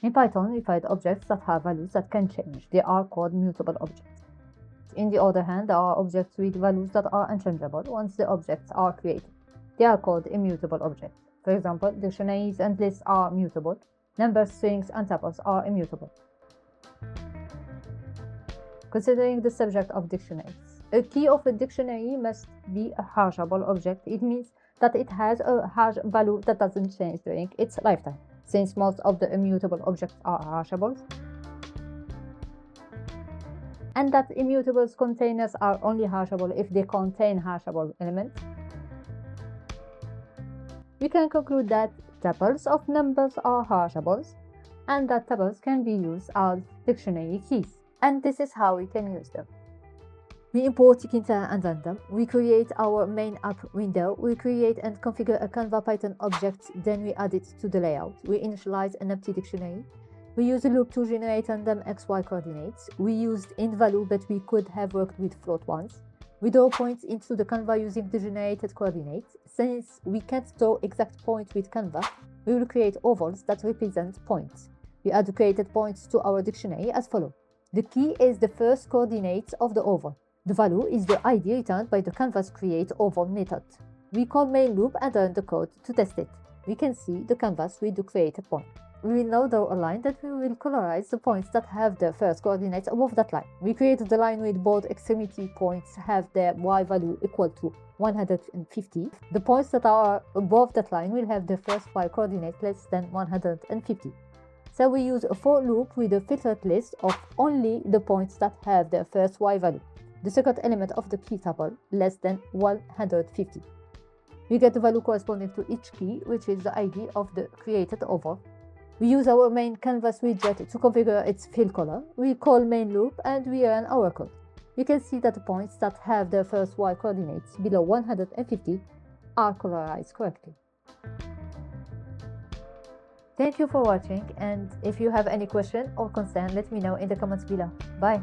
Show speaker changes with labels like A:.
A: In Python, we find objects that have values that can change. They are called mutable objects. In the other hand, there are objects with values that are unchangeable once the objects are created. They are called immutable objects. For example, dictionaries and lists are mutable. Numbers, strings, and tuples are immutable. Considering the subject of dictionaries, a key of a dictionary must be a hashable object. It means that it has a hash value that doesn't change during its lifetime. Since most of the immutable objects are hashables, and that immutable containers are only hashable if they contain hashable elements, we can conclude that tuples of numbers are hashables and that tuples can be used as dictionary keys. And this is how we can use them. We import Tkinter and random. We create our main app window. We create and configure a Canva Python object. Then we add it to the layout. We initialize an empty dictionary. We use a loop to generate random XY coordinates. We used int value, but we could have worked with float ones. We draw points into the Canva using the generated coordinates. Since we can't draw exact points with Canva, we will create ovals that represent points. We add the created points to our dictionary as follows. The key is the first coordinates of the oval. The value is the ID returned by the Canvas create oval method. We call main loop and run the code to test it. We can see the canvas with the created point. We will now draw a line that we will colorize the points that have the first coordinates above that line. We created the line with both extremity points have their y value equal to 150. The points that are above that line will have the first y coordinate less than 150. So we use a for loop with a filtered list of only the points that have their first y value, the second element of the key tuple, less than 150. We get the value corresponding to each key, which is the ID of the created oval. We use our main canvas widget to configure its fill color. We call main loop and we run our code. You can see that the points that have their first y coordinates below 150 are colorized correctly. Thank you for watching, and if you have any question or concern, let me know in the comments below. Bye!